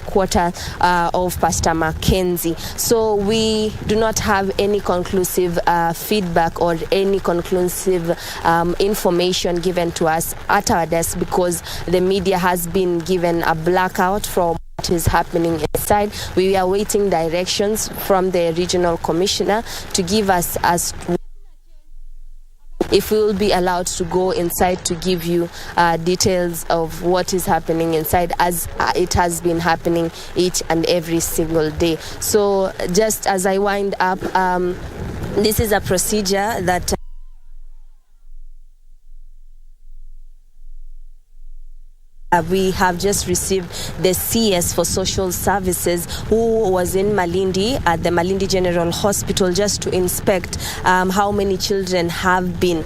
headquarters of Pastor Mackenzie. So we do not have any conclusive feedback or any conclusive information given to us at our desk, because the media has been given a blackout from what is happening inside. We are waiting directions from the regional commissioner to give us if we will be allowed to go inside to give you details of what is happening inside, as it has been happening each and every single day. So just as I wind up, this is a procedure that we have just received the CS for Social Services, who was in Malindi at the Malindi General Hospital just to inspect how many children have been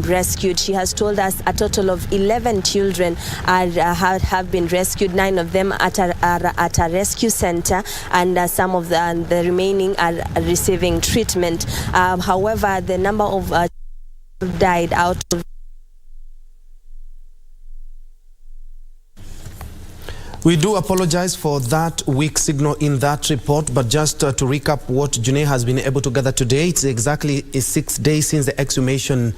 rescued. She has told us a total of 11 children have been rescued, 9 of them at a rescue center, and some of the remaining are receiving treatment. However, the number of died out of We do apologize for that weak signal in that report, but just to recap what Njue has been able to gather today, it's exactly 6 days since the exhumation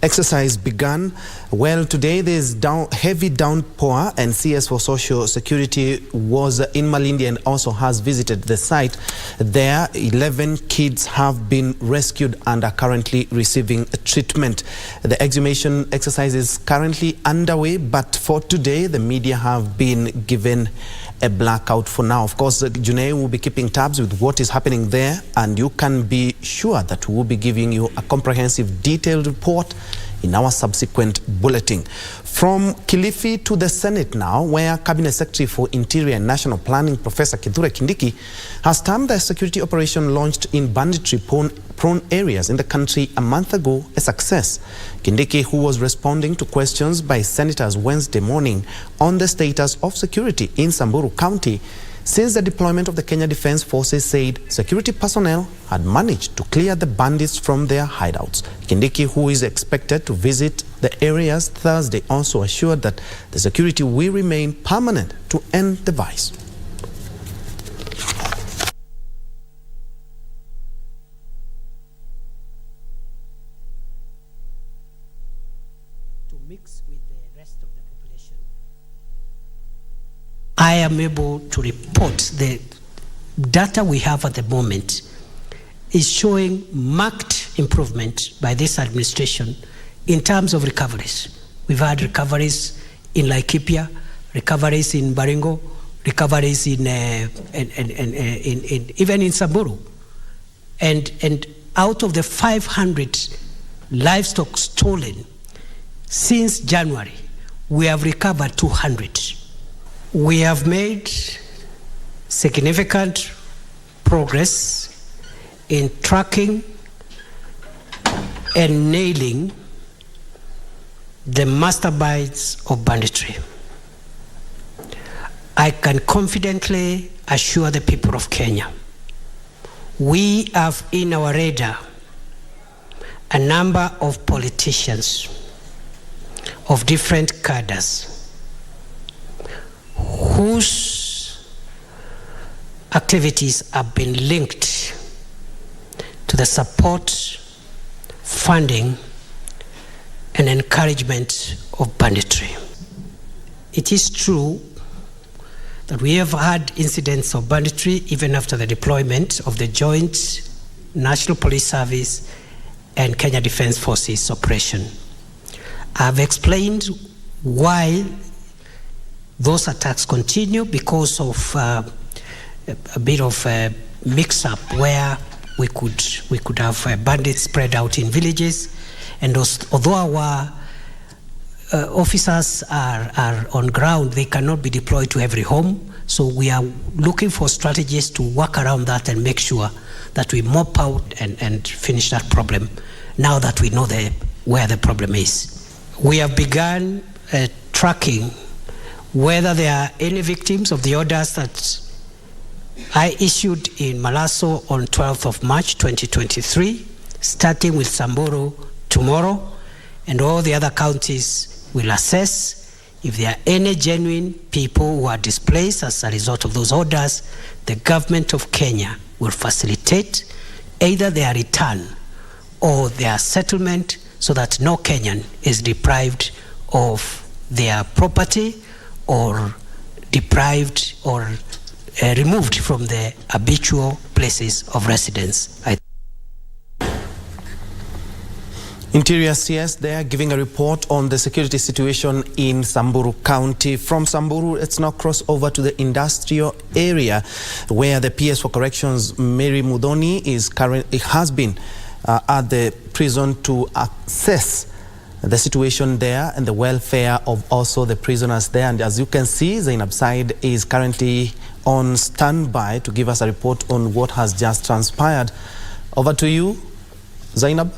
exercise began. Well, today there's heavy downpour, and CS for Social Security was in Malindi and also has visited the site. There, 11 kids have been rescued and are currently receiving treatment. The exhumation exercise is currently underway, but for today, the media have been given a blackout for now. Of course, Njue will be keeping tabs with what is happening there, and you can be sure that we will be giving you a comprehensive, detailed report in our subsequent bulletin. From Kilifi to the Senate now, where Cabinet Secretary for Interior and National Planning, Professor Kithure Kindiki, has termed the security operation launched in banditry-prone areas in the country a month ago a success. Kindiki, who was responding to questions by senators Wednesday morning on the status of security in Samburu County since the deployment of the Kenya Defence Forces, said security personnel had managed to clear the bandits from their hideouts. Kindiki, who is expected to visit the areas Thursday, also assured that the security will remain permanent to end the vice. To mix with the rest of the population, I am able to report the data we have at the moment is showing marked improvement by this administration in terms of recoveries. We've had recoveries in Laikipia, recoveries in Baringo, recoveries in even in Samburu, and out of the 500 livestock stolen since January, we have recovered 200. We have made significant progress in tracking and nailing the masterminds of banditry. I can confidently assure the people of Kenya, we have in our radar a number of politicians of different cadres whose activities have been linked to the support, funding, and encouragement of banditry. It is true that we have had incidents of banditry even after the deployment of the Joint National Police Service and Kenya Defence Forces operation. I have explained why those attacks continue, because of a bit of a mix-up where we could have bandits spread out in villages, and although our officers are on ground, they cannot be deployed to every home. So we are looking for strategies to work around that and make sure that we mop out and finish that problem now that we know where the problem is. We have begun tracking whether there are any victims of the orders that I issued in Malaso on 12th of March 2023, starting with Samburu tomorrow, and all the other counties will assess if there are any genuine people who are displaced as a result of those orders, the government of Kenya will facilitate either their return or their settlement so that no Kenyan is deprived of their property or deprived or removed from the habitual places of residence. Interior CS there giving a report on the security situation in Samburu County. From Samburu, let's now cross over to the industrial area where the PS for Corrections, Mary Mudhoni, has been at the prison to assess the situation there and the welfare of also the prisoners there. And as you can see, Zainab Said is currently on standby to give us a report on what has just transpired. Over to you, Zainab.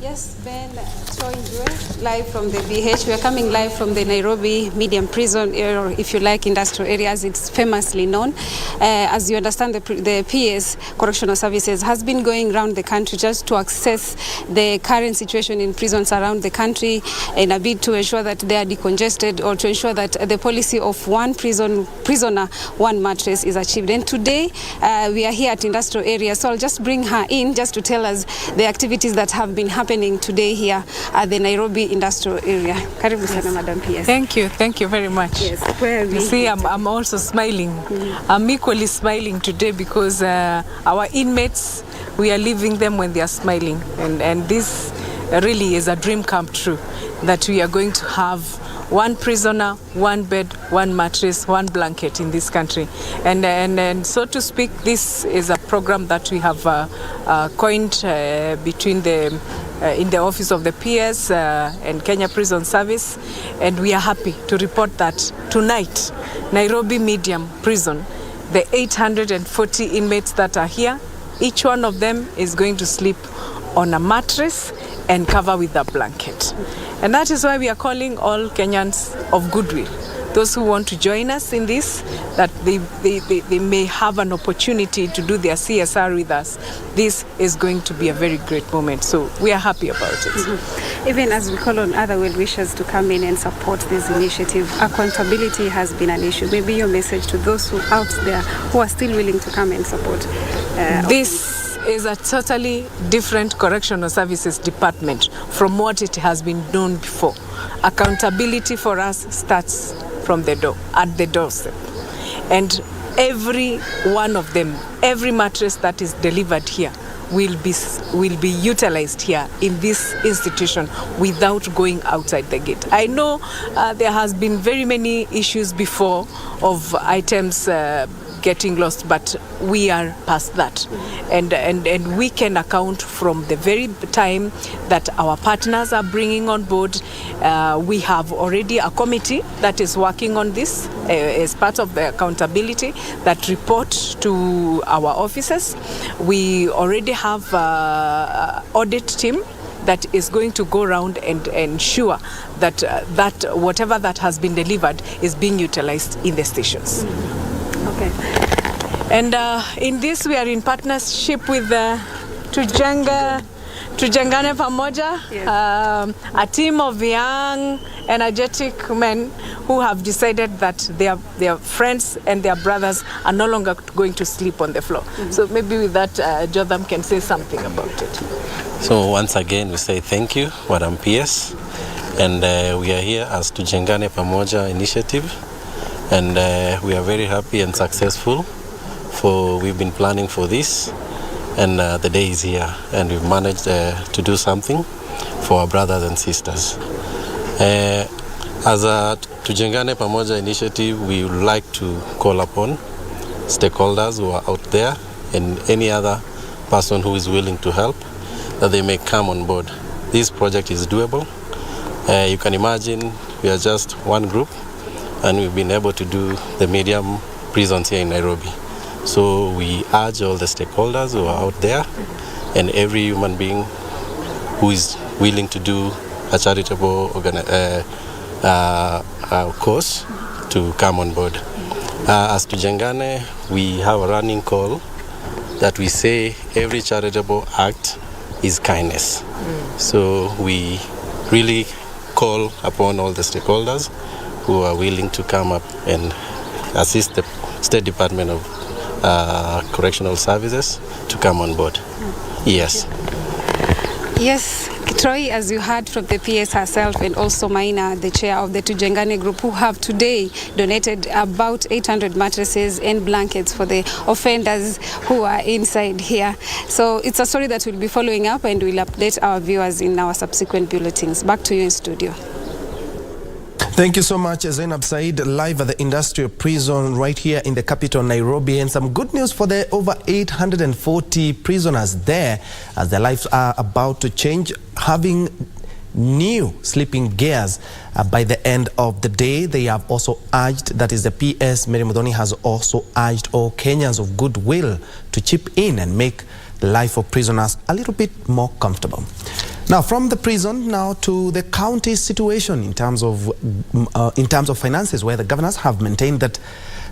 Yes, Ben, Njue, live from the BH. We are coming live from the Nairobi medium prison, or if you like, industrial areas. It's famously known. As you understand, the PS Correctional Services has been going around the country just to assess the current situation in prisons around the country in a bid to ensure that they are decongested or to ensure that the policy of one prisoner, one mattress is achieved. And today, we are here at industrial area, so I'll just bring her in just to tell us the activities that have been happening today here at the Nairobi industrial area. Karibu sana, Madam PS. Thank you very much. Yes, where are we? You see, I'm also smiling. I'm equally smiling today because our inmates, we are leaving them when they are smiling, and this really is a dream come true, that we are going to have one prisoner, one bed, one mattress, one blanket in this country. And so to speak, this is a program that we have coined between in the office of the PS and Kenya Prison Service. And we are happy to report that tonight, Nairobi Medium Prison, the 840 inmates that are here, each one of them is going to sleep on a mattress and cover with a blanket. And that is why we are calling all Kenyans of goodwill, those who want to join us in this, that they may have an opportunity to do their CSR with us. This is going to be a very great moment. So we are happy about it. Mm-hmm. Even as we call on other well-wishers to come in and support this initiative, accountability has been an issue. Maybe your message to those who out there who are still willing to come and support this is a totally different correctional services department from what it has been known before. Accountability for us starts from the door, at the doorstep. And every one of them, every mattress that is delivered here will be utilized here in this institution without going outside the gate. I know there has been very many issues before of items getting lost, but we are past that, and we can account from the very time that our partners are bringing on board. We have already a committee that is working on this as part of the accountability that report to our officers. We already have an audit team that is going to go around and ensure that that whatever that has been delivered is being utilized in the stations. Okay. And in this, we are in partnership with Tujengane Pamoja, yes. A team of young, energetic men who have decided that their friends and their brothers are no longer going to sleep on the floor. Mm-hmm. So maybe with that, Jotham can say something about it. So once again, we say thank you, Madam PS. And we are here as Tujengane Pamoja initiative. And we are very happy and successful, for we've been planning for this, and the day is here, and we've managed to do something for our brothers and sisters. As a Tujengane Pamoja initiative, we would like to call upon stakeholders who are out there and any other person who is willing to help, that they may come on board. This project is doable. You can imagine we are just one group, and we've been able to do the medium prisons here in Nairobi. So we urge all the stakeholders who are out there and every human being who is willing to do a charitable cause to come on board. As Tujengane, we have a running call that we say every charitable act is kindness. So we really call upon all the stakeholders who are willing to come up and assist the State Department of Correctional Services to come on board. Yes. Yes, Troy, as you heard from the PS herself and also Maina, the chair of the Tujengane group, who have today donated about 800 mattresses and blankets for the offenders who are inside here. So it's a story that we'll be following up and we'll update our viewers in our subsequent bulletins. Back to you in studio. Thank you so much, Zainab Said, live at the industrial prison right here in the capital, Nairobi. And some good news for the over 840 prisoners there, as their lives are about to change, having new sleeping gears by the end of the day. They have also urged, that is the PS, Mary Muthoni has also urged all Kenyans of goodwill to chip in and make the life of prisoners a little bit more comfortable. Now, from the prison now to the county situation in terms of finances, where the governors have maintained that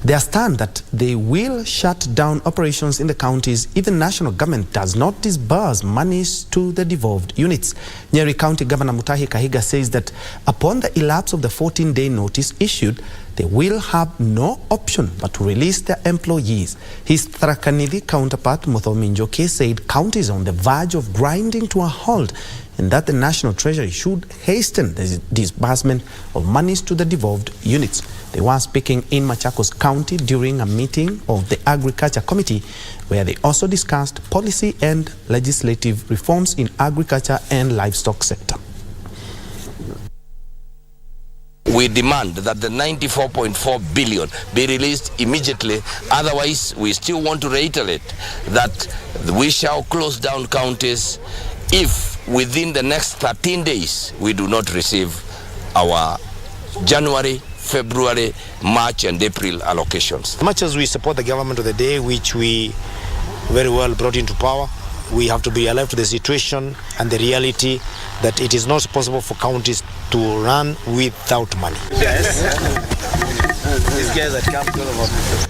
their stand that they will shut down operations in the counties if the national government does not disburse monies to the devolved units. Nyeri County Governor Mutahi Kahiga says that upon the elapse of the 14-day notice issued, they will have no option but to release their employees. His Tharaka Nithi counterpart, Njue, said counties are on the verge of grinding to a halt and that the National Treasury should hasten the disbursement of monies to the devolved units. They were speaking in Machakos County during a meeting of the Agriculture Committee, where they also discussed policy and legislative reforms in agriculture and livestock sector. We demand that the 94.4 billion be released immediately. Otherwise, we still want to reiterate that we shall close down counties if within the next 13 days we do not receive our January, February, March and April allocations. As much as we support the government of the day, which we very well brought into power, we have to be alive to the situation and the reality that it is not possible for counties to run without money. Yes. These guys that come to about.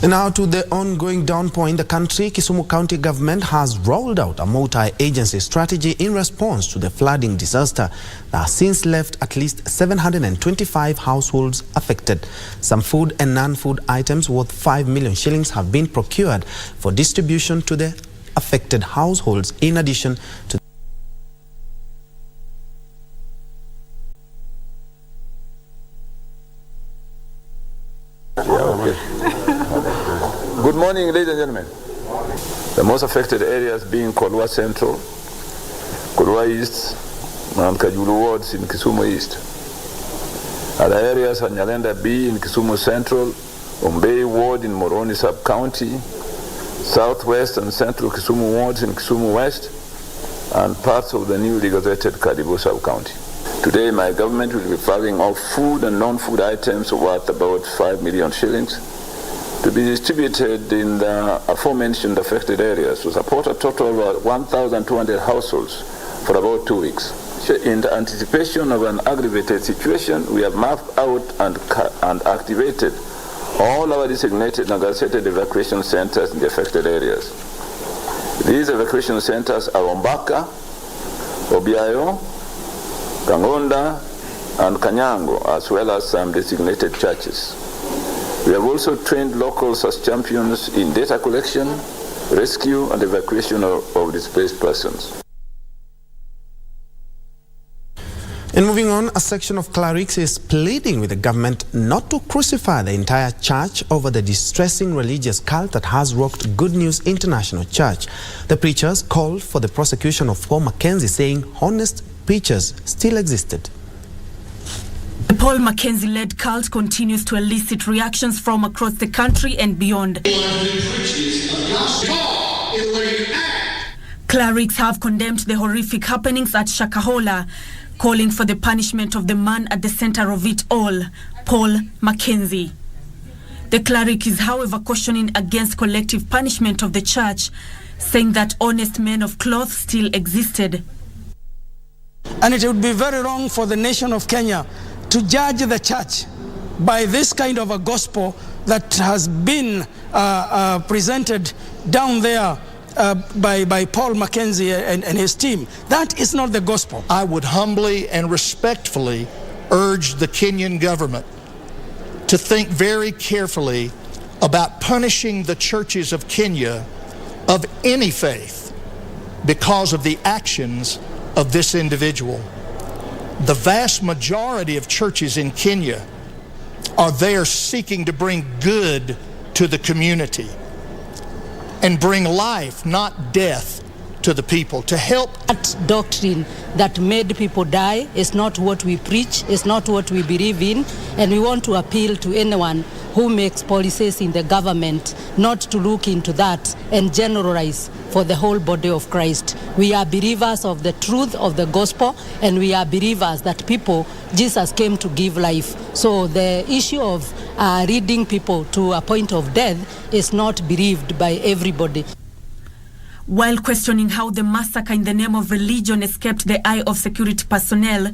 And now to the ongoing downpour in the country, Kisumu County government has rolled out a multi-agency strategy in response to the flooding disaster that has since left at least 725 households affected. Some food and non-food items worth 5 million shillings have been procured for distribution to the affected households, in addition to Good morning, ladies and gentlemen. The most affected areas being Kolwa Central, Kolwa East, and Kajulu wards in Kisumu East. Other areas are Nyalenda B in Kisumu Central, Umbei ward in Moroni Sub-County, Southwest and Central Kisumu wards in Kisumu West, and parts of the newly gazetted Kadibu Sub-County. Today, my government will be flagging off food and non-food items worth about 5 million shillings to be distributed in the aforementioned affected areas to support a total of 1,200 households for about 2 weeks. In the anticipation of an aggravated situation, we have mapped out and activated all our designated and gazetted evacuation centers in the affected areas. These evacuation centers are Ombaka, Obiayo, Kangonda, and Kanyango, as well as some designated churches. We have also trained locals as champions in data collection, rescue, and evacuation of displaced persons. And moving on, a section of clerics is pleading with the government not to crucify the entire church over the distressing religious cult that has rocked Good News International Church. The preachers called for the prosecution of Paul Mackenzie, saying honest preachers still existed. The Paul Mackenzie-led cult continues to elicit reactions from across the country and beyond. Clerics have condemned the horrific happenings at Shakahola, calling for the punishment of the man at the center of it all, Paul Mackenzie. The cleric is, however, cautioning against collective punishment of the church, saying that honest men of cloth still existed. And it would be very wrong for the nation of Kenya to judge the church by this kind of a gospel that has been presented down there by Paul Mackenzie and his team. That is not the gospel. I would humbly and respectfully urge the Kenyan government to think very carefully about punishing the churches of Kenya of any faith because of the actions of this individual. The vast majority of churches in Kenya are there seeking to bring good to the community and bring life, not death, to the people, to help. That doctrine that made people die is not what we preach, is not what we believe in, and we want to appeal to anyone who makes policies in the government not to look into that and generalize for the whole body of Christ. We are believers of the truth of the gospel, and we are believers that Jesus came to give life. So the issue of leading people to a point of death is not believed by everybody. While questioning how the massacre in the name of religion escaped the eye of security personnel,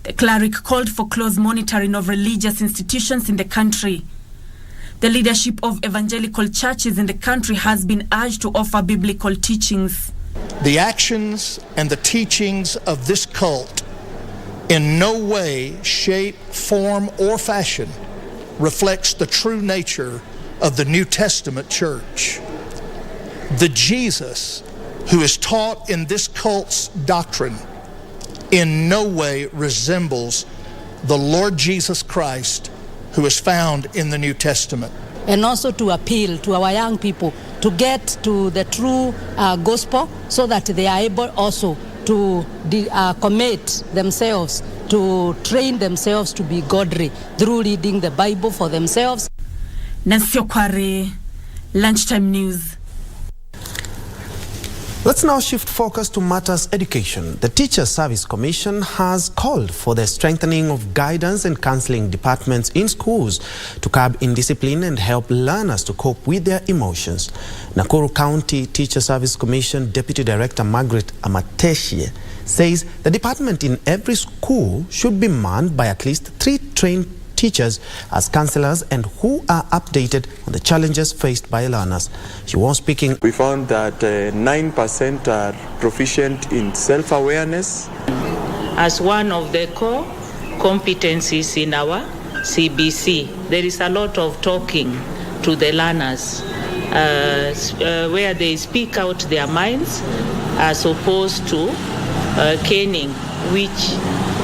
the cleric called for close monitoring of religious institutions in the country. The leadership of evangelical churches in the country has been urged to offer biblical teachings. The actions and the teachings of this cult in no way, shape, form, or fashion reflects the true nature of the New Testament church. The Jesus who is taught in this cult's doctrine in no way resembles the Lord Jesus Christ who is found in the New Testament. And also to appeal to our young people to get to the true gospel so that they are able also to commit themselves, to train themselves to be godly through reading the Bible for themselves. Nancy Okware, Lunchtime News. Let's now shift focus to matters education. The Teacher Service Commission has called for the strengthening of guidance and counseling departments in schools to curb indiscipline and help learners to cope with their emotions. Nakuru County Teacher Service Commission Deputy Director Margaret Amateshie says the department in every school should be manned by at least 3 trained teachers as counselors and who are updated on the challenges faced by learners. She was speaking. We found that 9% are proficient in self-awareness. As one of the core competencies in our CBC, there is a lot of talking to the learners where they speak out their minds as opposed to caning, which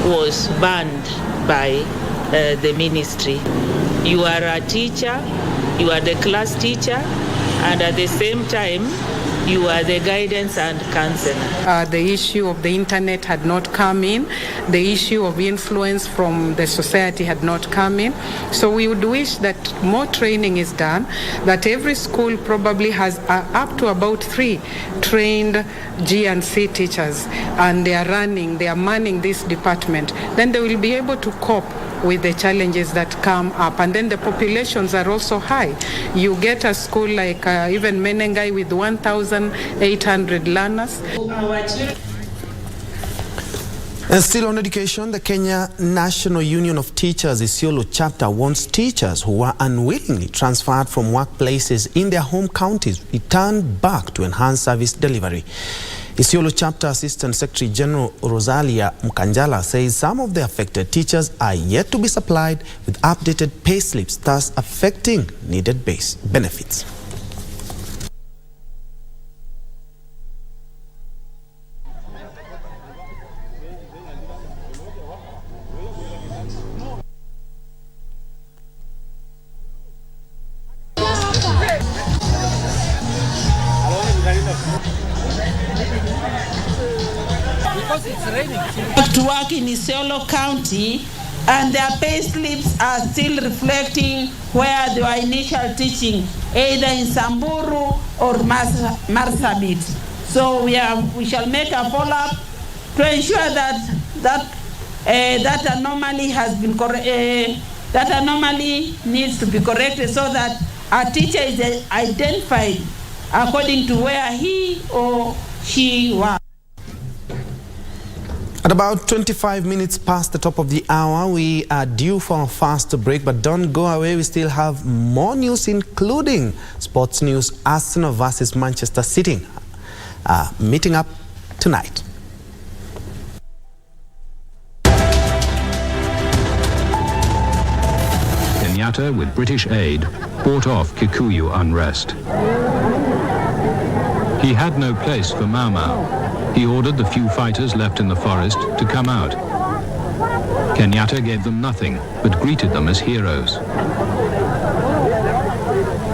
was banned by the ministry. You are a teacher, you are the class teacher, and at the same time, you are the guidance and counselor. The issue of the internet had not come in. The issue of influence from the society had not come in. So we would wish that more training is done, that every school probably has up to about 3 trained G&C teachers, and they are manning this department. Then they will be able to cope with the challenges that come up. And then the populations are also high. You get a school like even Menengai with 1,800 learners. And still on education, the Kenya National Union of Teachers Isiolo chapter wants teachers who were unwillingly transferred from workplaces in their home counties returned back to enhance service delivery. Isiolo Chapter Assistant Secretary General Rosalia Mkanjala says some of the affected teachers are yet to be supplied with updated pay slips, thus affecting needed base benefits. To work in Isiolo County, and their pay slips are still reflecting where they were initial teaching, either in Samburu or Marsabit. So we shall make a follow-up to ensure that anomaly has been that anomaly needs to be corrected so that a teacher is identified according to where he or she was. At about 25 minutes past the top of the hour, we are due for a fast break, but don't go away. We still have more news, including sports news, Arsenal versus Manchester City. are meeting up tonight. Kenyatta, with British aid, fought off Kikuyu unrest. He had no place for Mau Mau. He ordered the few fighters left in the forest to come out. Kenyatta gave them nothing, but greeted them as heroes.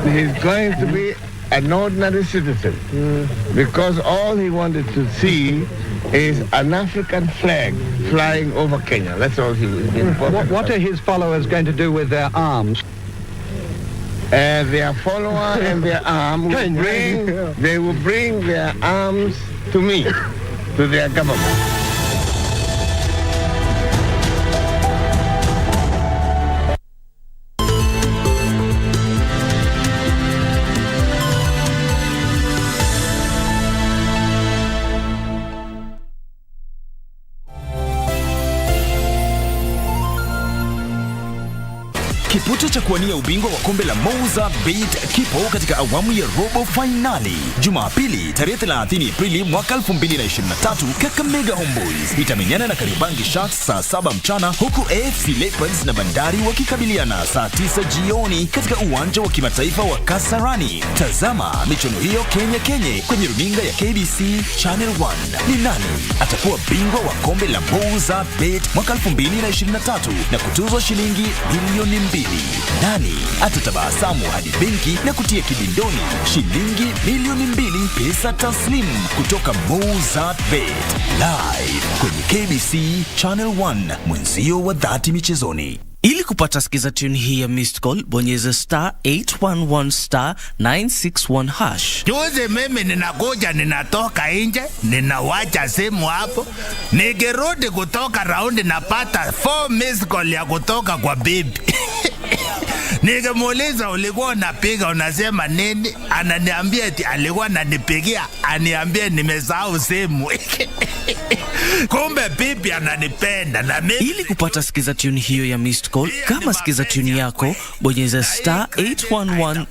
He's going to be an ordinary citizen because all he wanted to see is an African flag flying over Kenya. That's all he was. What are his followers going to do with their arms? Their follower and their arm they will bring their arms to me, to their government. Kiputo cha kuwania ubingwa wa kombe la Mouza Bet kipo katika awamu ya robo finali. Jumapili tarehe 30 Aprili mwaka 2023, Kakamega Homeboys itamenyana na Kariobangi Sharks saa 7 mchana, huku AFC Leopards na Bandari wakikabiliana saa 9 jioni katika uwanja wa kimataifa wa Kasarani. Tazama michuano hiyo Kenya kwenye runinga ya KBC Channel 1. Ni nani atakuwa bingwa wa kombe la Mouza Bet mwaka 2023 na kutuzwa shilingi milioni 2? Nani atatabasamu hadi benki na kutia kibindoni shilingi milioni 2 pesa taslimu kutoka Mouza Bet, live kwenye KBC Channel 1, mwenzio wa dhati michezoni. Ili kupata skiza tune hii ya missed call, bonyeza *811 *961 hash. Juzi mimi ninakuja, ninatoka nje, ninawacha simu hapo, nikirudi kutoka raundi napata 4 missed call ya kutoka kwa bibi. Nikimuuliza ulikuwa unapiga unasema nini? Ananiambia eti alikuwa ananipigia aniambie nimesahau simu. Kumbe bibi ananipenda na mimi. Ili kupata skiza tune hiyo ya missed call, kama skiza tune yako, bonyeza *811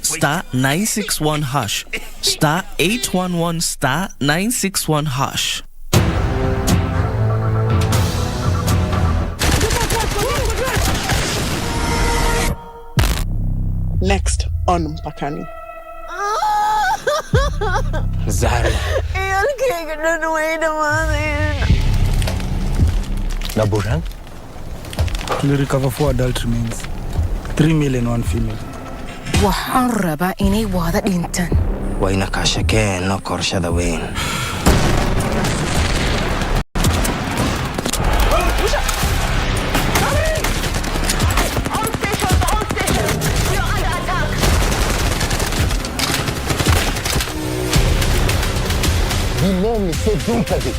*961 hash. *811 *961 hash. Next on Mpakani. Zara. Na Burhan? We recover 4 adult remains. 3 male and 1 female. Waxaan rabaa inay wada dhintaan. Wayna ka shakeen qorshada weyn. L'homme s'est dompté.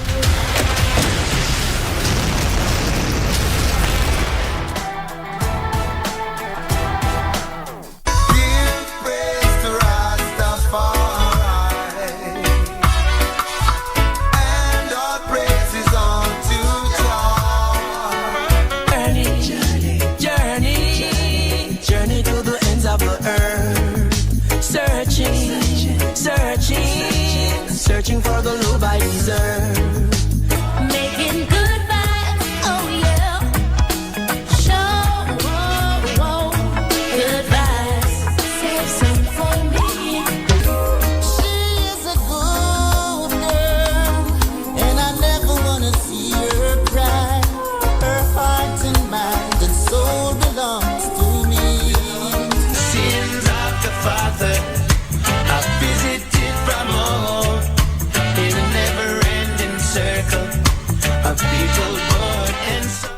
Journey to the ends of the earth. Searching for the love I deserve. Making good vibes, oh yeah. Show, good vibes. Save some for me. She is a good girl, and I never wanna see her cry. Her heart and mind and soul belongs to me. Sins of the Father are visited from all. In a never-ending circle of people born and sold.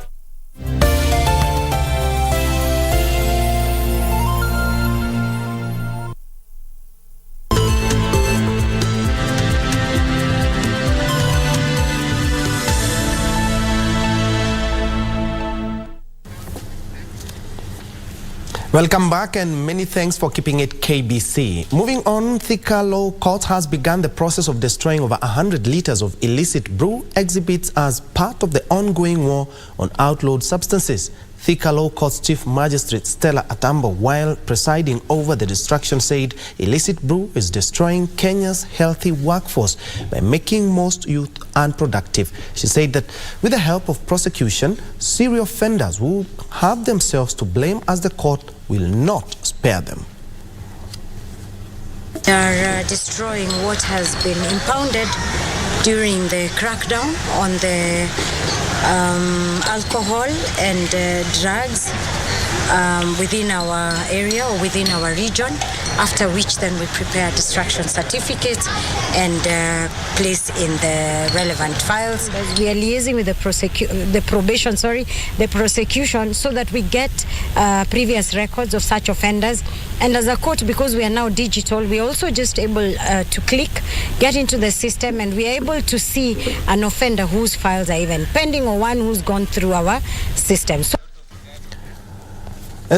Welcome back and many thanks for keeping it KBC. Moving on, Thika Law Court has begun the process of destroying over 100 liters of illicit brew exhibits as part of the ongoing war on outlawed substances. Thika Law Court's Chief Magistrate Stella Atambo, while presiding over the destruction, said illicit brew is destroying Kenya's healthy workforce by making most youth unproductive. She said that with the help of prosecution, serial offenders will have themselves to blame, as the court will not spare them. They are destroying what has been impounded during the crackdown on the alcohol and drugs within our area or within our region, after which then we prepare destruction certificates and place in the relevant files. We are liaising with the prosecution so that we get previous records of such offenders. And as a court, because we are now digital, we are also just able to click, get into the system, and we are able to see an offender whose files are even pending or one who's gone through our system.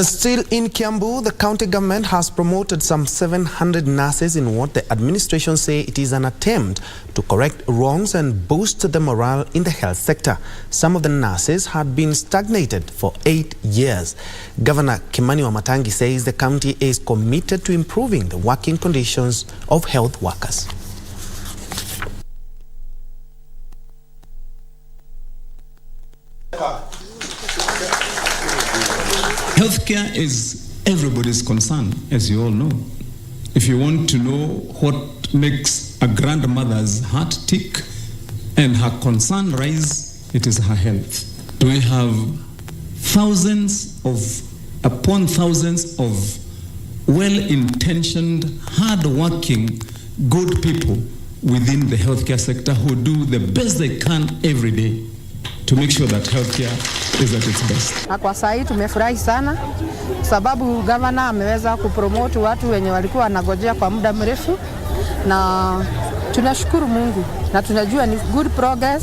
Still in Kiambu, the county government has promoted some 700 nurses in what the administration say it is an attempt to correct wrongs and boost the morale in the health sector. Some of the nurses had been stagnated for 8 years. Governor Kimani Wamatangi says the county is committed to improving the working conditions of health workers. Healthcare is everybody's concern, as you all know. If you want to know what makes a grandmother's heart tick and her concern rise, it is her health. We have thousands upon thousands of well-intentioned, hard-working, good people within the healthcare sector who do the best they can every day to make sure that healthcare is at its best. Na kwa saa hii tumefurahi sana sababu governor ameweza kupromote watu wenye walikuwa wanangojea kwa muda mrefu, na tunashukuru Mungu na tunajua ni good progress,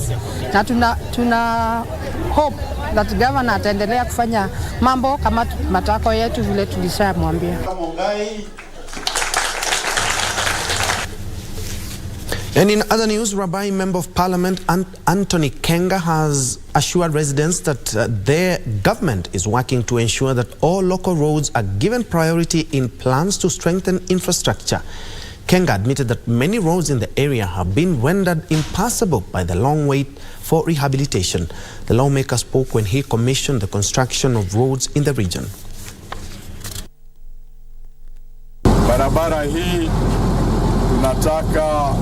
na tuna hope that governor ataendelea kufanya mambo kama matakwa yetu vile tulishamwambia. And in other news, Rabbi Member of Parliament Anthony Kenga has assured residents that their government is working to ensure that all local roads are given priority in plans to strengthen infrastructure. Kenga admitted that many roads in the area have been rendered impassable by the long wait for rehabilitation. The lawmaker spoke when he commissioned the construction of roads in the region. Barabara hii tunataka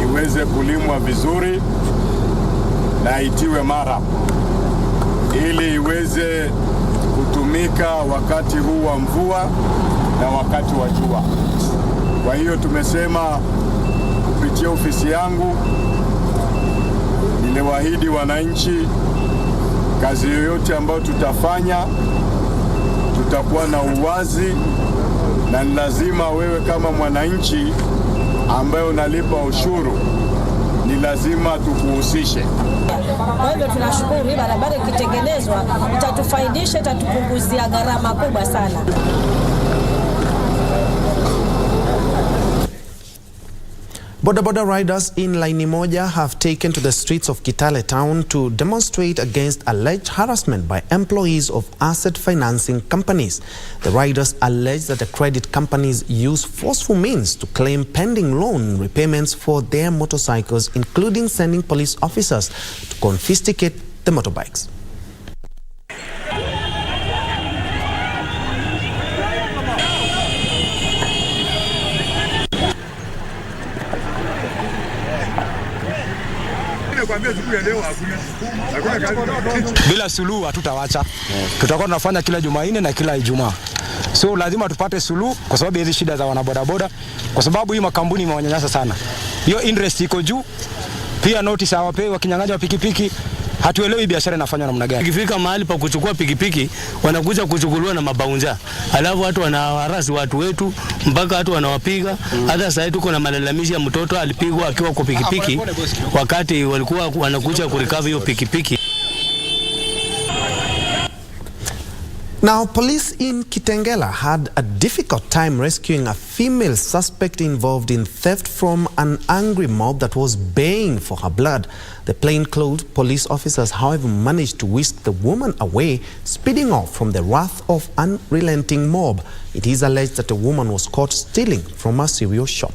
iweze kulimwa vizuri na itiwe mara ili iweze kutumika wakati huu wa mvua na wakati wa jua. Kwa hiyo tumesema kupitia ofisi yangu niliwaahidi wananchi kazi yoyote ambayo tutafanya tutakuwa na uwazi, na lazima wewe kama mwananchi ambaye unalipa ushuru ni lazima tukuhusishe. Kwa hivyo tunashukuru, hii barabara ikitengenezwa itatufaidisha, itatupunguzia gharama kubwa sana. Boda riders in Laini Moja have taken to the streets of Kitale town to demonstrate against alleged harassment by employees of asset financing companies. The riders allege that the credit companies use forceful means to claim pending loan repayments for their motorcycles, including sending police officers to confiscate the motorbikes. Bila suluhu hatutawacha. Tutakuwa tunafanya kila Jumanne na kila Ijumaa. So lazima tupate suluhu kwa sababu hizi shida za wanabodaboda, kwa sababu hii makampuni imewanyanyasa sana. Hiyo interest iko juu. Pia notice hawapewi wakinyang'anya wa pikipiki. Hatuelewi biashara inafanywa namna gani. Ikifika mahali pa kuchukua pikipiki, wanakuja kuchukuliwa na mabaunja. Alafu watu wanaharasi watu wetu mpaka watu wanawapiga. Hata sasa tuko na malalamishi ya mtoto alipigwa akiwa kwa pikipiki wakati walikuwa wanakuja kurecover hiyo pikipiki. Now, police in Kitengela had a difficult time rescuing a female suspect involved in theft from an angry mob that was baying for her blood. The plainclothes police officers, however, managed to whisk the woman away, speeding off from the wrath of an unrelenting mob. It is alleged that the woman was caught stealing from a cereal shop.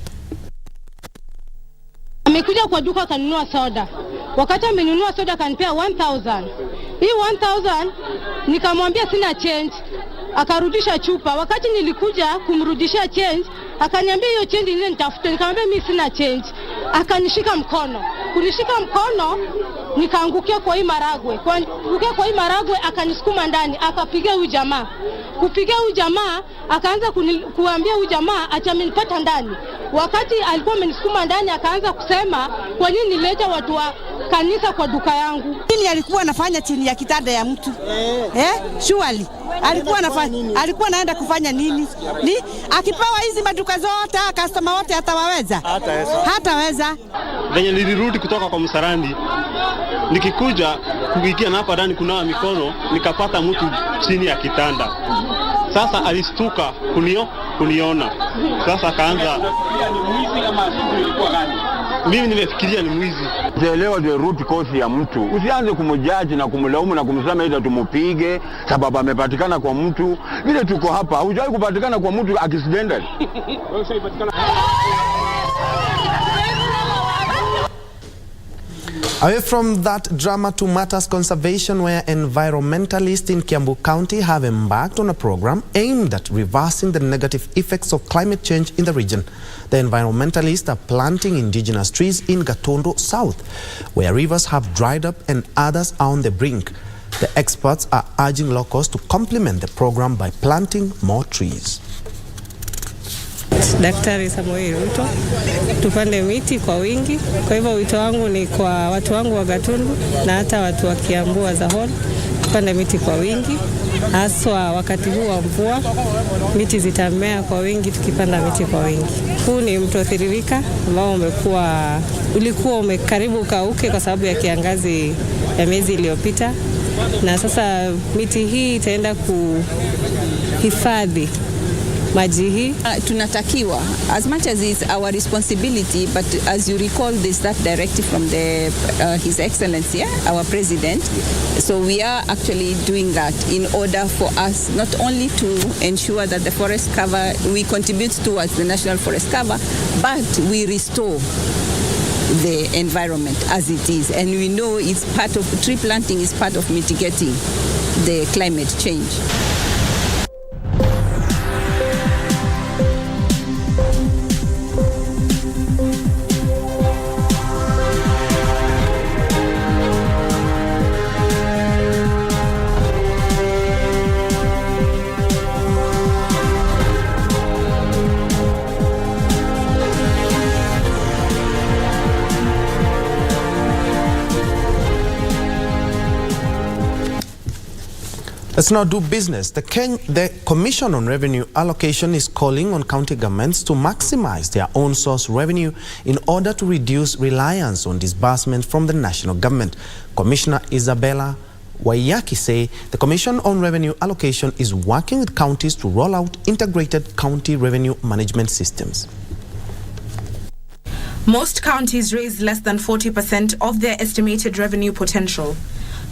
Amekuja kwa duka kanunua soda. Wakati amenunua soda kanipea 1000. Hii 1000 nikamwambia sina change. Akarudisha chupa. Wakati nilikuja kumrudishia change, akaniambia hiyo change ile nitafuta. Nikamwambia mimi sina change. Akanishika mkono. Kunishika mkono nikaangukia kwa hii maragwe. Kuangukia kwa hii maragwe akanisukuma ndani, akapiga huyu jamaa. Kupiga huyu jamaa akaanza kuambia huyu jamaa amenipata ndani. Wakati alikuwa amenisukuma ndani akaanza kusema kwa nini nileta watu wa kanisa kwa duka yangu. Nini alikuwa anafanya chini ya kitanda ya mtu? Surely. Alikuwa anaenda kufanya nini? Ni akipewa hizi maduka zote, customer wote hatawaweza. Hataweza. Venye nilirudi kutoka kwa Msarandi, nikikuja kuingia na hapa ndani kunawa mikono, nikapata mtu chini ya kitanda. Sasa alistuka kuniona. Sasa akaanza, mimi nimefikiria ni mwizi. Elewa the root cause ya mtu. Usianze kumjaji na kumlaumu na kumsema eti tumupige sababu amepatikana kwa mtu. Vile tuko hapa, hujawahi kupatikana kwa mtu accidentally. Away from that drama to matters conservation, where environmentalists in Kiambu County have embarked on a program aimed at reversing the negative effects of climate change in the region. The environmentalists are planting indigenous trees in Gatondo South, where rivers have dried up and others are on the brink. The experts are urging locals to complement the program by planting more trees. Daktari Samuel Ruto, tupande miti kwa wingi. Kwa hivyo wito wangu ni kwa watu wangu wa Gatundu na hata watu wa Kiambu as a whole, tupande miti kwa wingi. Haswa wakati huu wa mvua, miti zitamea kwa wingi tukipanda miti kwa wingi. Huu ni mto Thiririka ambao ulikuwa umekaribu ukauke kwa sababu ya kiangazi ya miezi iliyopita. Na sasa miti hii itaenda kuhifadhi maji hii. Tunatakiwa, as much as it's our responsibility, but as you recall, there's that directive from His Excellency, our President. So we are actually doing that in order for us not only to ensure that the forest cover, we contribute towards the national forest cover, but we restore the environment as it is. And we know it's part of, tree planting is part of mitigating the climate change. Let's now do business. The Commission on Revenue Allocation is calling on county governments to maximize their own source revenue in order to reduce reliance on disbursement from the national government. Commissioner Isabella Waiyaki say the Commission on Revenue Allocation is working with counties to roll out integrated county revenue management systems. Most counties raise less than 40% of their estimated revenue potential.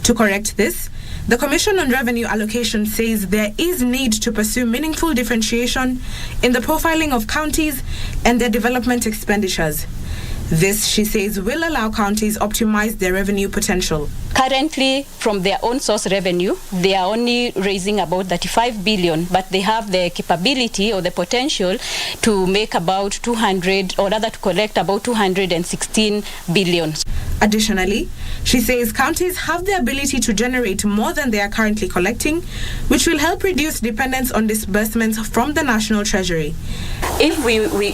To correct this, the Commission on Revenue Allocation says there is need to pursue meaningful differentiation in the profiling of counties and their development expenditures. This, she says, will allow counties optimize their revenue potential. Currently, from their own source revenue, they are only raising about 35 billion, but they have the capability or the potential to make about 200, or rather to collect about 216 billion. Additionally, she says counties have the ability to generate more than they are currently collecting, which will help reduce dependence on disbursements from the National Treasury. If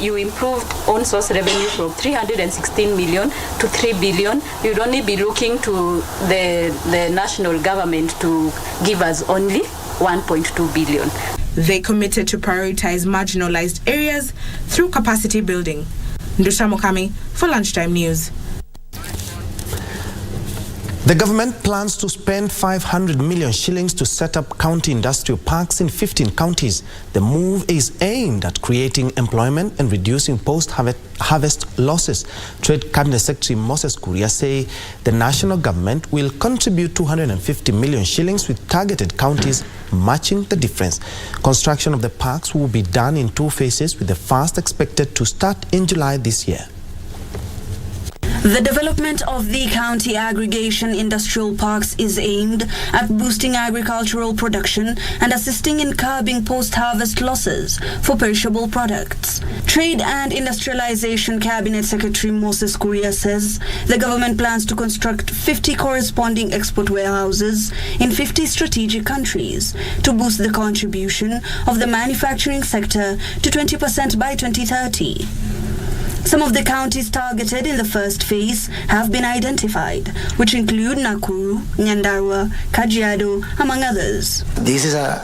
you improved own source revenue from 316 million to 3 billion, you'd only be looking to the national government to give us only 1.2 billion. They committed to prioritize marginalized areas through capacity building. Ndusha Mokami for Lunchtime News. The government plans to spend 500 million shillings to set up county industrial parks in 15 counties. The move is aimed at creating employment and reducing post-harvest losses. Trade Cabinet Secretary Moses Kuria say the national government will contribute 250 million shillings with targeted counties matching the difference. Construction of the parks will be done in 2 phases, with the first expected to start in July this year. The development of the county aggregation industrial parks is aimed at boosting agricultural production and assisting in curbing post-harvest losses for perishable products. Trade and Industrialization Cabinet Secretary Moses Kuria says the government plans to construct 50 corresponding export warehouses in 50 strategic countries to boost the contribution of the manufacturing sector to 20% by 2030. Some of the counties targeted in the first phase have been identified, which include Nakuru, Nyandarua, Kajiado, among others. This is a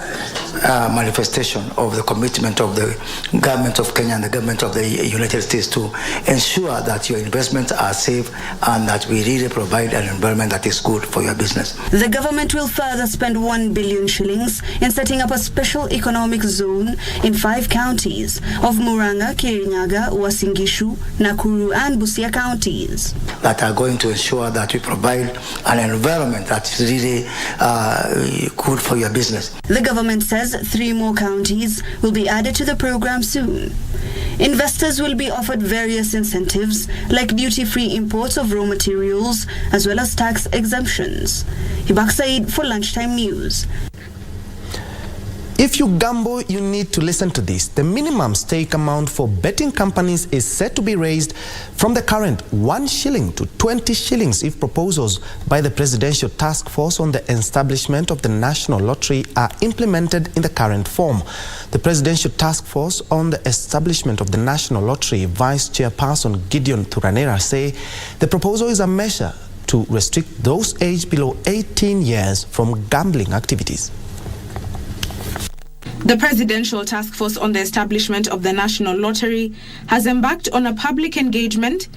manifestation of the commitment of the government of Kenya and the government of the United States to ensure that your investments are safe and that we really provide an environment that is good for your business. The government will further spend 1 billion shillings in setting up a special economic zone in 5 counties of Murang'a, Kirinyaga, Uasin Gishu, Nakuru and Busia counties. That are going to ensure that we provide an environment that's really good for your business. The government says 3 more counties will be added to the program soon. Investors will be offered various incentives like duty-free imports of raw materials as well as tax exemptions. Hibak Said for Lunchtime News. If you gamble, you need to listen to this. The minimum stake amount for betting companies is set to be raised from the current 1 shilling to 20 shillings if proposals by the Presidential Task Force on the establishment of the National Lottery are implemented in the current form. The Presidential Task Force on the establishment of the National Lottery Vice Chairperson Gideon Thuranera say the proposal is a measure to restrict those aged below 18 years from gambling activities. The Presidential Task Force on the establishment of the National Lottery has embarked on a public engagement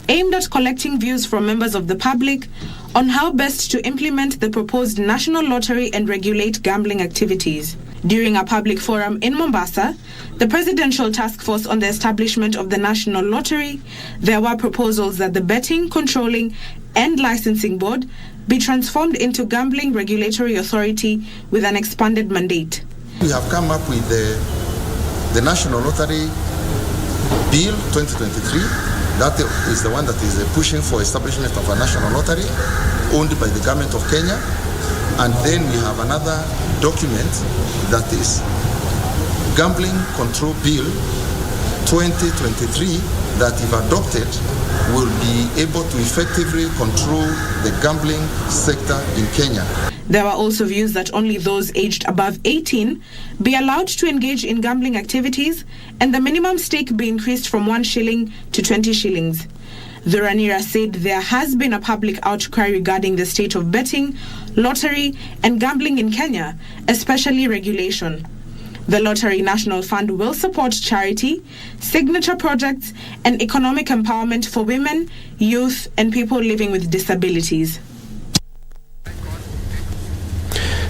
aimed at collecting views from members of the public on how best to implement the proposed National Lottery and regulate gambling activities. During a public forum in Mombasa, the Presidential Task Force on the establishment of the National Lottery, there were proposals that the Betting, Controlling and Licensing Board be transformed into Gambling Regulatory Authority with an expanded mandate. We have come up with the National Lottery Bill 2023. That is the one that is pushing for establishment of a national lottery owned by the government of Kenya. And then we have another document that is Gambling Control Bill 2023 that, if adopted, will be able to effectively control the gambling sector in Kenya. There were also views that only those aged above 18 be allowed to engage in gambling activities and the minimum stake be increased from 1 shilling to 20 shillings. Thuranera said there has been a public outcry regarding the state of betting, lottery and gambling in Kenya, especially regulation. The Lottery National Fund will support charity, signature projects and economic empowerment for women, youth and people living with disabilities.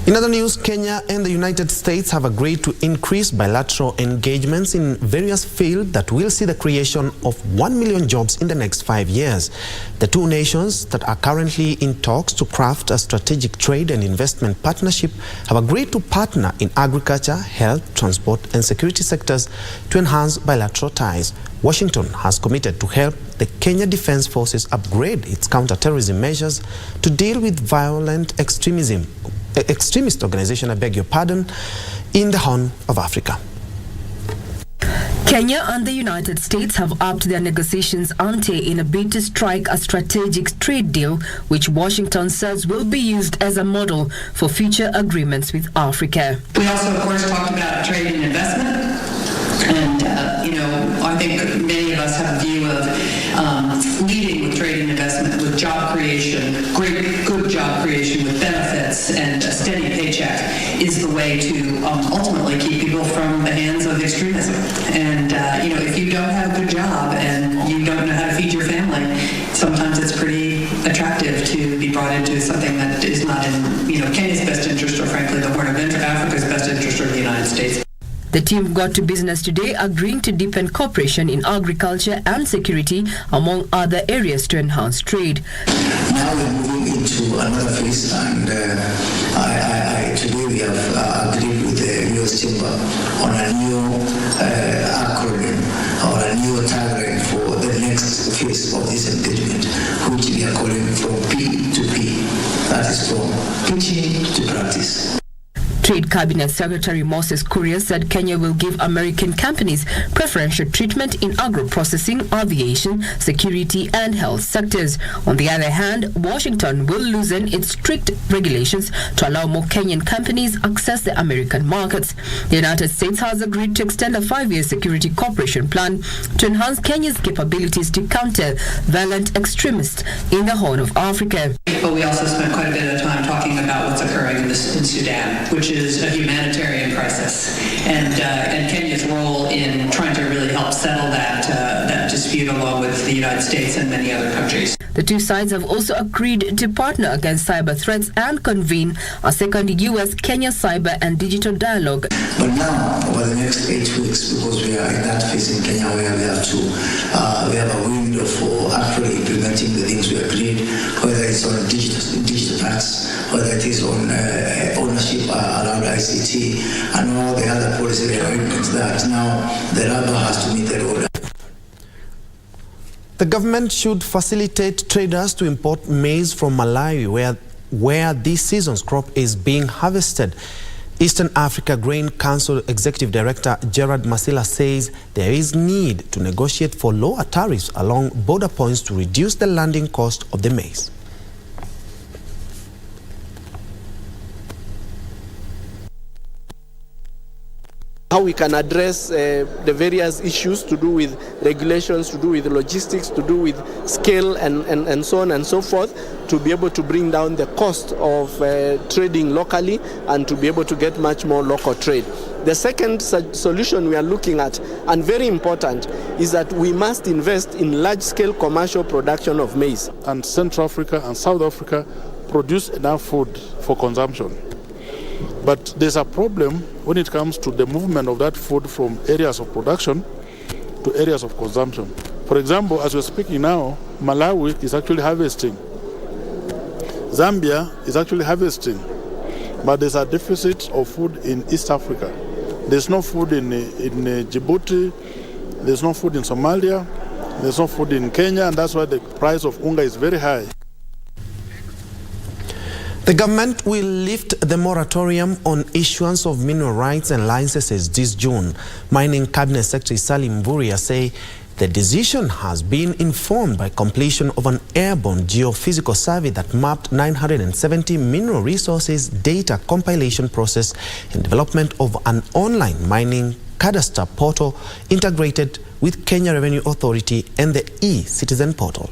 In other news, Kenya and the United States have agreed to increase bilateral engagements in various fields that will see the creation of 1 million jobs in the next 5 years. The 2 nations that are currently in talks to craft a strategic trade and investment partnership have agreed to partner in agriculture, health, transport and security sectors to enhance bilateral ties. Washington has committed to help the Kenya Defense Forces upgrade its counter-terrorism measures to deal with violent extremist organization, in the Horn of Africa. Kenya and the United States have upped their negotiations ante in a bid to strike a strategic trade deal, which Washington says will be used as a model for future agreements with Africa. We also, of course, talked about trade and investment. And, I think many of us have a view of leading with trade and investment, with job creation, good job creation with benefits and a steady paycheck is the way to ultimately keep people from the hands of extremism. And, if you don't have a good job and you don't know how to feed your family, sometimes it's pretty attractive to be brought into something that is not in, Kenya's best interest or frankly the Horn of Africa's best interest or the United States. The team got to business today, agreeing to deepen cooperation in agriculture and security, among other areas, to enhance trade. Now we're moving into another phase, and today we have agreed with the U.S. Chamber on a new acronym or a new tagline for the next phase of this engagement, which we are calling from P to P. That is from preaching to practice. Trade Cabinet Secretary Moses Kuria said Kenya will give American companies preferential treatment in agro-processing, aviation, security and health sectors. On the other hand, Washington will loosen its strict regulations to allow more Kenyan companies access the American markets. The United States has agreed to extend a 5-year security cooperation plan to enhance Kenya's capabilities to counter violent extremists in the Horn of Africa. But we also spent quite a bit of time talking about what's occurring in Sudan, which is a humanitarian crisis, and Kenya's role in trying to really help settle that dispute along with the United States and many other countries. The two sides have also agreed to partner against cyber threats and convene a second U.S.-Kenya cyber and digital dialogue. But now, over the next 8 weeks, because we are in that phase in Kenya where we have a window for actually implementing the things we agreed, whether it's on digital tax, whether it is on ownership around ICT, and all the other policy arrangements that now the rubber has to meet the road. The government should facilitate traders to import maize from Malawi, where this season's crop is being harvested. Eastern Africa Grain Council Executive Director Gerard Masila says there is need to negotiate for lower tariffs along border points to reduce the landing cost of the maize. How we can address the various issues to do with regulations, to do with logistics, to do with scale and so on and so forth, to be able to bring down the cost of trading locally and to be able to get much more local trade. The second solution we are looking at, and very important, is that we must invest in large-scale commercial production of maize. And Central Africa and South Africa produce enough food for consumption. But there's a problem when it comes to the movement of that food from areas of production to areas of consumption. For example, as we're speaking now, Malawi is actually harvesting. Zambia is actually harvesting. But there's a deficit of food in East Africa. There's no food in Djibouti, there's no food in Somalia, there's no food in Kenya, and that's why the price of unga is very high. The government will lift the moratorium on issuance of mineral rights and licenses this June. Mining Cabinet Secretary Salim Mvurya say the decision has been informed by completion of an airborne geophysical survey that mapped 970 mineral resources data compilation process and development of an online mining cadastre portal integrated with Kenya Revenue Authority and the e-Citizen portal.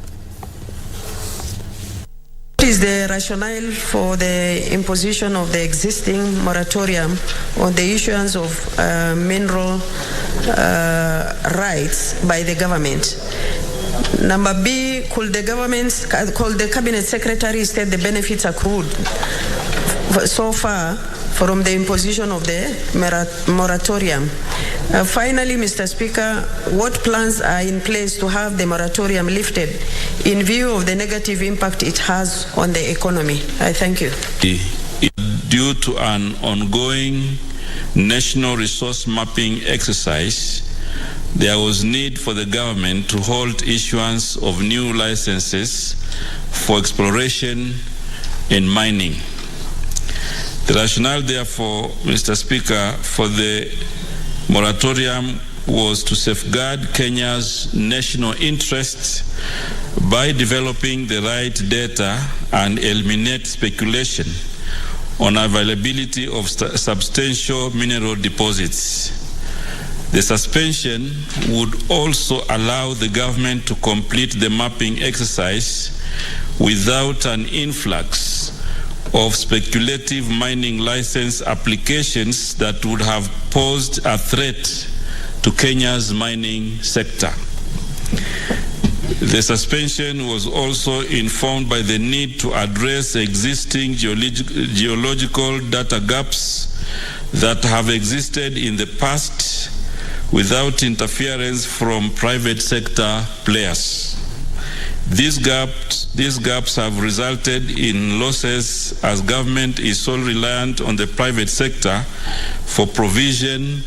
What is the rationale for the imposition of the existing moratorium on the issuance of mineral rights by the government? Number B, could the Cabinet Secretary state the benefits accrued so far from the imposition of the moratorium? Finally, Mr. Speaker, what plans are in place to have the moratorium lifted in view of the negative impact it has on the economy? I thank you. Due to an ongoing national resource mapping exercise, there was need for the government to hold issuance of new licenses for exploration and mining. The rationale, therefore, Mr. Speaker, for the moratorium was to safeguard Kenya's national interests by developing the right data and eliminate speculation on availability of substantial mineral deposits. The suspension would also allow the government to complete the mapping exercise without an influx of speculative mining license applications that would have posed a threat to Kenya's mining sector. The suspension was also informed by the need to address existing geological data gaps that have existed in the past without interference from private sector players. These gaps have resulted in losses as government is so reliant on the private sector for provision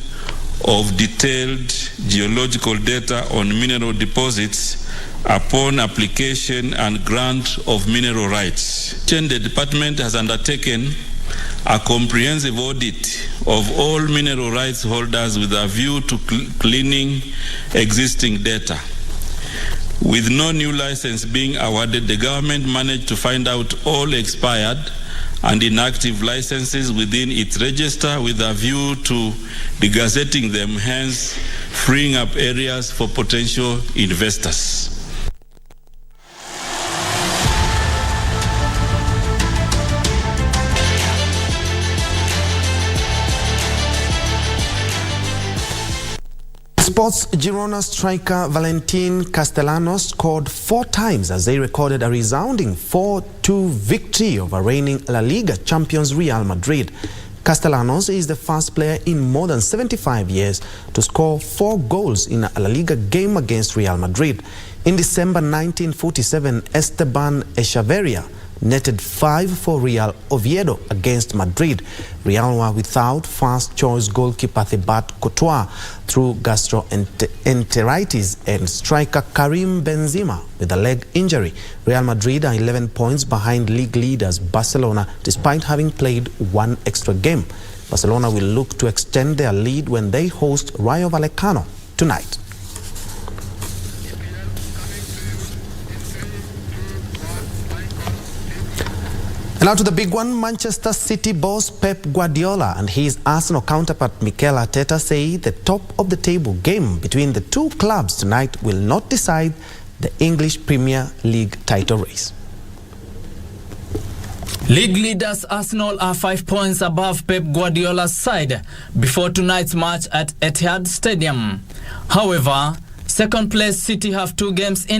of detailed geological data on mineral deposits upon application and grant of mineral rights. The department has undertaken a comprehensive audit of all mineral rights holders with a view to cleaning existing data. With no new license being awarded, the government managed to find out all expired and inactive licenses within its register with a view to degazetting them, hence freeing up areas for potential investors. Sports Girona striker Valentin Castellanos scored 4 times as they recorded a resounding 4-2 victory over reigning La Liga champions Real Madrid. Castellanos is the first player in more than 75 years to score 4 goals in a La Liga game against Real Madrid. In December 1947, Esteban Echeverria netted 5 for Real Oviedo against Madrid. Real were without first-choice goalkeeper Thibaut Courtois through gastroenteritis and striker Karim Benzema with a leg injury. Real Madrid are 11 points behind league leaders Barcelona despite having played 1 extra game. Barcelona will look to extend their lead when they host Rayo Vallecano tonight. And now to the big one. Manchester City boss Pep Guardiola and his Arsenal counterpart Mikel Arteta say the top of the table game between the 2 clubs tonight will not decide the English Premier League title race. League leaders Arsenal are 5 points above Pep Guardiola's side before tonight's match at Etihad Stadium. However, second place City have 2 games in